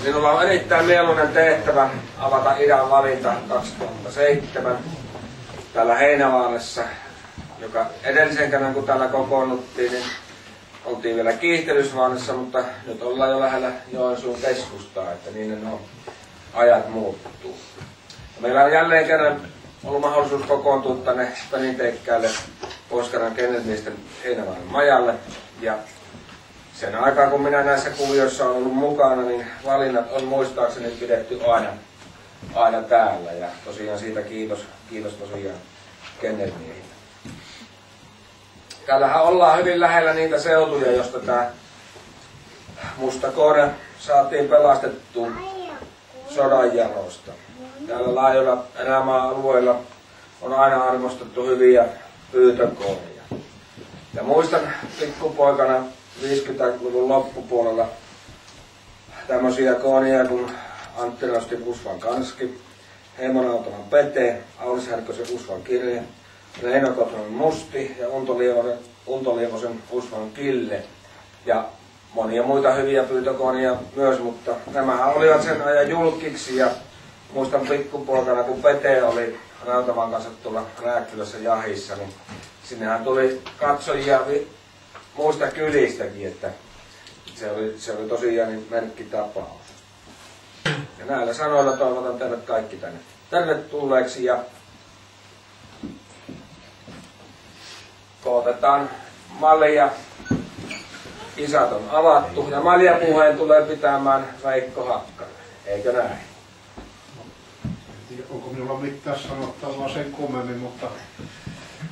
Minulla on erittäin mieluinen tehtävä avata idän valinta 2007 täällä Heinävaarassa, joka edellisen kerran kun täällä kokoonnuttiin, niin oltiin vielä Kiihtelysvaarassa, mutta nyt ollaan jo lähellä Joensuun keskustaa, että niin ne ajat muuttuu. Meillä on jälleen kerran ollut mahdollisuus kokoontua tänne Peninteikkäälle Pohjois-Karjalan Kennelmiesten Heinävaaran majalle. Ja sen aikaa kun minä näissä kuvioissa olen ollut mukana, niin valinnat on muistaakseni pidetty aina täällä. Ja tosiaan siitä kiitos tosiaan kennelmiehille. Täällähän ollaan hyvin lähellä niitä seutuja, josta tämä musta koira saatiin pelastettua sodan jalosta. Täällä laajoilla erämaa-alueilla on aina arvostettu hyviä pyytökoiria. Ja muistan pikkupoikana 50-luvun loppupuolella tämmöisiä koonia kuin Antti Rausti Usvan Kanski, Heimo Nautalan Pete, Aulis Härkösen Usvan Kirje, Reino Kotronen Musti ja Unto Lievosen Usvan Kille. Ja monia muita hyviä pyytökoonia myös, mutta nämähän olivat sen ajan julkiksi. Ja muistan pikkupoikana, kun Pete oli Nautavan kanssa tuolla Rääkkylässä jahissa, niin sinnehän tuli katsojia muista kylistäkin, että se oli tosiaan niin merkkitapaus. Ja näillä sanoilla toivotan teidät kaikki tänne tervetulleeksi ja kootetaan malja. Kisat on avattu ja maljapuheen tulee pitämään Veikko Hakkanen. Eikö näin? En tiedä, onko minulla mitään sanottavaa sen kummemmin, mutta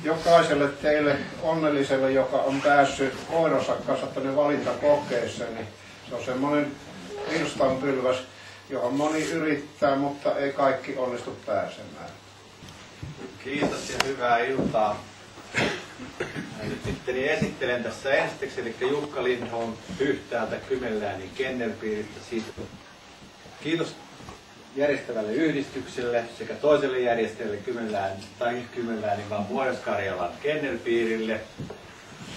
jokaiselle teille onnelliselle, joka on päässyt koiransa kanssa tänne valintakokeeseen, niin se on semmoinen virstanpylväs, johon moni yrittää, mutta ei kaikki onnistu pääsemään. Kiitos ja hyvää iltaa. Nyt sitten esittelen tässä ensiksi, eli Jukka Lindholm Pyhtäältä Kymenläänin kennelpiiristä. Siitä kiitos järjestävälle yhdistykselle sekä toiselle järjestäjälle Kymenläänin vaan Pohjois-Karjalan kennelpiirille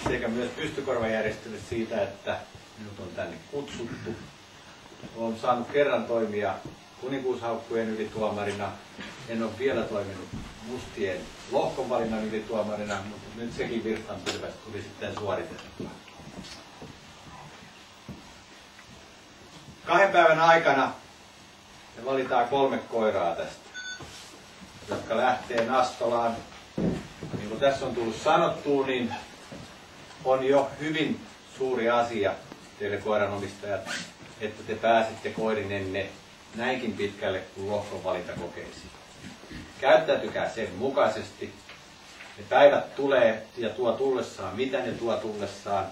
sekä myös Pystykorvajärjestölle siitä, että minut on tänne kutsuttu. Olen saanut kerran toimia kuninkuushaukkujen ylituomarina. En ole vielä toiminut mustien lohkonvalinnan ylituomarina, mutta nyt sekin virstanpylväs tuli sitten suoritettua. 2 päivän aikana me valitaan 3 koiraa tästä, jotka lähtee Nastolaan. Niin kuin tässä on tullut sanottua, niin on jo hyvin suuri asia teille koiranomistajat, että te pääsette koirinenne näinkin pitkälle kuin lohkonvalintakokeisiin. Käyttäytykää sen mukaisesti. Ne päivät tulee ja tuo tullessaan, mitä ne tuo tullessaan.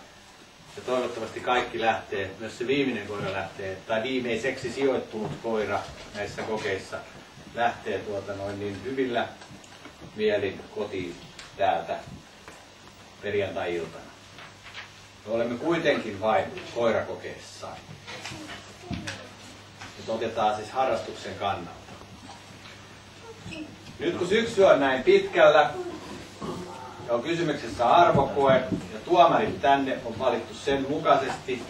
Ja toivottavasti kaikki lähtee, myös se viimeinen koira lähtee, tai viimeiseksi sijoittunut koira näissä kokeissa lähtee niin hyvillä mielin kotiin täältä perjantai-iltana. Me olemme kuitenkin vain koirakokeessa. Nyt otetaan siis harrastuksen kannalta. Nyt kun syksy on näin pitkällä ja on kysymyksessä arvokoe ja tuomarit tänne on valittu sen mukaisesti,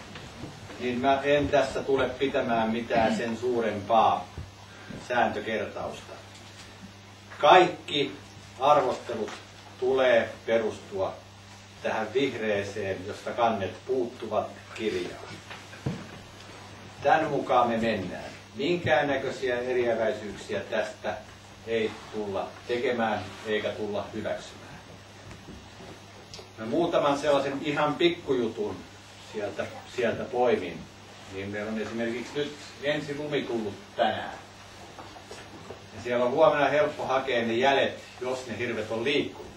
niin mä en tässä tule pitämään mitään sen suurempaa sääntökertausta. Kaikki arvostelut tulee perustua tähän vihreeseen, josta kannet puuttuvat kirjaan. Tämän mukaan me mennään. Minkäännäköisiä eriäväisyyksiä tästä ei tulla tekemään eikä tulla hyväksymään. Mä muutaman sellaisen ihan pikkujutun sieltä poimin. Niin meillä on esimerkiksi nyt ensi lumi tullut tänään. Ja siellä on huomenna helppo hakea ne jäljet, jos ne hirvet on liikkunut.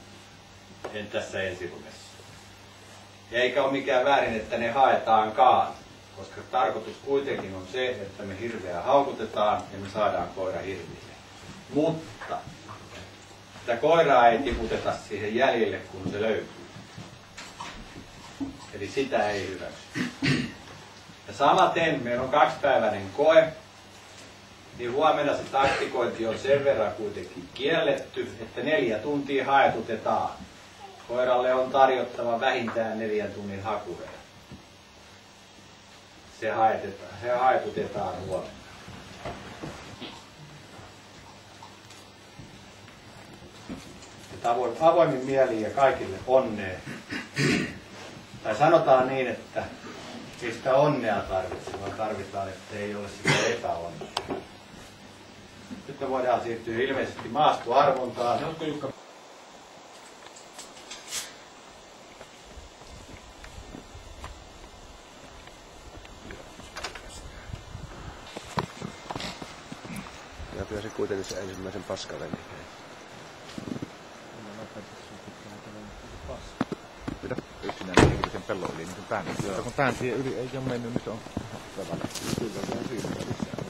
En tässä ensilumessa. Ja eikä ole mikään väärin, että ne haetaankaan. Koska tarkoitus kuitenkin on se, että me hirveä haukutetaan ja me saadaan koira hirviille. Mutta sitä koiraa ei tiputeta siihen jäljelle, kun se löytyy. Eli sitä ei hyväksy. Ja samaten meillä on 2-päiväinen koe, niin huomenna se taktikointi on sen verran kuitenkin kielletty, että 4 tuntia haetutetaan. Koiralle on tarjottava vähintään 4 tunnin hakureja. Se haetutetaan huomenna. Avoimin mieli ja kaikille onnea. Tai sanotaan niin, että ei sitä onnea tarvitse, vaan tarvitaan, että ei ole sitä epäonnea. Nyt me voidaan siirtyä ilmeisesti maastoarvontaan. Ja pyösi kuitenkin se ensimmäisen paskaveneen. Pidä yksinään sen pellon yli, niin kuin pään. Kun pään siihen yli ei ole mennyt, niin se on tavallaan. Kyllä se on siinä.